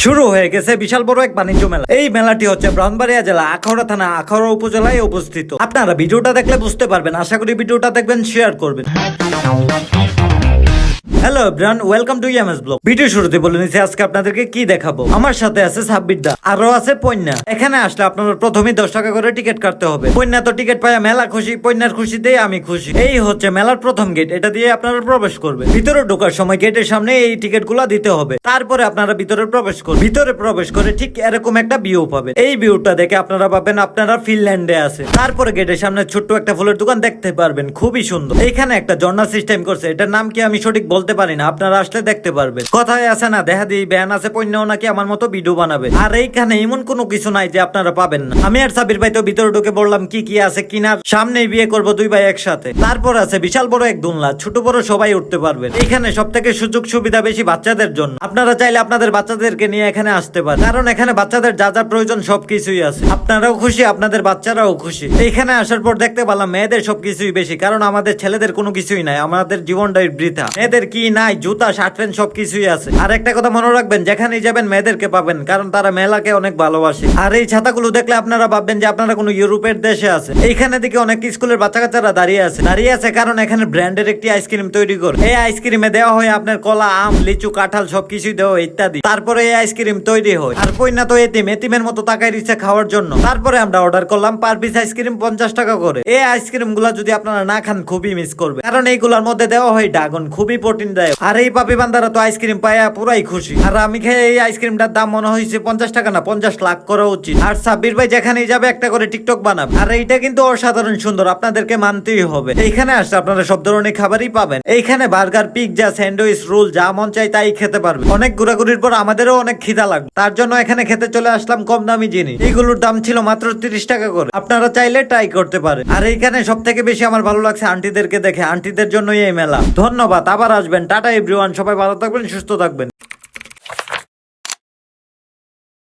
শুরু হয়ে গেছে বিশাল বড় এক বাণিজ্য মেলা। এই মেলাটি হচ্ছে ব্রাহ্মণবাড়িয়া জেলা আখাউড়া থানা আখাউড়া উপজেলায় অবস্থিত। আপনারা ভিডিওটা দেখলে বুঝতে পারবেন। আশা করি ভিডিওটা দেখবেন, শেয়ার করবেন। Hello everyone, welcome to MS blog. Video শুরুতে বলে নিচ্ছি আজকে আপনাদেরকে কি দেখাবো। আমার সাথে আছে সাব্বির দা, আরো আছে পন্যা। এখানে আসলে আপনারা প্রথমেই 10 টাকা করে টিকিট কাটতে হবে। পন্যা তো টিকিট পায় মেলা খুশি, পন্যার খুশিতেই আমি খুশি। এই হচ্ছে মেলার প্রথম গেট, এটা দিয়ে আপনারা প্রবেশ করবেন। ভিতরে ঢোকার সময় গেটের সামনে এই টিকিট গুলা দিতে হবে। তারপরে আপনারা ভিতরে প্রবেশ করবেন। ভিতরে প্রবেশ করে ঠিক এরকম একটা ভিউ পাবেন। এই ভিউটা দেখে আপনারা ভাবেন আপনারা ফিনল্যান্ডে আছে। তারপরে গেটের সামনে ছোট্ট একটা ফুলের দোকান দেখতে পারবেন, খুবই সুন্দর। এইখানে একটা ঝর্ণা সিস্টেম করছে, এটার নাম কি আমি সঠিক বলতে পারি না, আপনারা আসলে দেখতে পারবেন। কথায় আছে না, দেখা দিই ব্যান আছে পণ্যও নাকি আমার মতো ভিডিও বানাবে। আর এইখানে এমন কোনো কিছু নাই যে আপনারা পাবেন না। আমি আর সাবির ভাই তো ভিতরে ঢুকে বললাম কি কি আছে কিনার। সামনেই বিয়ে করবো দুই ভাই একসাথে। তারপর আছে বিশাল বড় এক দোলনা, ছোট বড় সবাই উঠতে পারবেন। এখানে সব থেকে সুযোগ সুবিধা বেশি বাচ্চাদের জন্য। আপনারা চাইলে আপনাদের বাচ্চাদেরকে নিয়ে এখানে আসতে পারেন, কারণ এখানে বাচ্চাদের যা যা প্রয়োজন সবকিছুই আছে। আপনারাও খুশি, আপনাদের বাচ্চারাও খুশি। এইখানে আসার পর দেখতে পেলাম মেয়েদের সবকিছুই বেশি, কারণ আমাদের ছেলেদের কোনো কিছুই নাই। আমাদের জীবনটাই বৃথা। মেয়েদের কি নাই, জুতা শার্ট প্যান্ট সবকিছুই আছে। আর একটা কথা মনে রাখবেন, যেখানেই যাবেন মেয়েদেরকে পাবেন, কারণ তারা মেলাকে অনেক ভালোবাসে। আর এই ছাতাগুলো দেখলে আপনারা ভাববেন যে আপনারা কোনো ইউরোপের দেশে আছে। এইখানে দিকে অনেক স্কুলের বাচ্চা কাচ্চারা দাঁড়িয়ে আছে কারণ এখানে ব্র্যান্ডের একটি আইসক্রিম তৈরি করে। এই আইসক্রিমে দেওয়া হয় আপনার কলা, আম, লিচু, কাঁঠাল সবকিছুই দেওয়া ইত্যাদি। তারপরে এই আইসক্রিম তৈরি হয়। আর পয়না তো এতিমের মতো তাকায় দিচ্ছে খাওয়ার জন্য। তারপরে আমরা অর্ডার করলাম পার পিস আইসক্রিম 50 টাকা করে। এই আইসক্রিম গুলা যদি আপনারা না খান খুবই মিস করবে, কারণ এইগুলোর মধ্যে দেওয়া হয় ড্রাগন, খুবই প্রোটিন দেয়। আর এই পাপি বান্দারা তো আইসক্রিম পায়া পুরাই খুশি। আর আমি খেয়ে এই আইসক্রিমটার দাম মনে হয়েছে 50 টাকা না 50 লাখ করা উচিত। আর সাব্বির ভাই যেখানেই যাবে একটা করে টিকটক বানাবে। আর এইটা কিন্তু অসাধারণ সুন্দর, আপনাদেরকে মানতেই হবে। এইখানে আসলে আপনারা সব ধরনের খাবারই পাবেন। এইখানে বার্গার, পিৎজা, স্যান্ডউইচ, রোল যা মন চাই তাই খেতে পারবেন। অনেক ঘোরাঘুরির পর আমাদেরও অনেক খিদা লাগবে, তার জন্য এখানে খেতে চলে আসলাম কম দামি জিনিস। এইগুলোর দাম ছিল মাত্র 30 টাকা করে। আপনারা চাইলে ট্রাই করতে পারেন। আর এইখানে সব থেকে বেশি আমার ভালো লাগছে আন্টিদেরকে দেখে। আন্টিদের জন্যই এই মেলা। ধন্যবাদ, আবার আসবেন। টাটা এভরিওয়ান, সবাই ভালো থাকবেন, সুস্থ থাকবেন।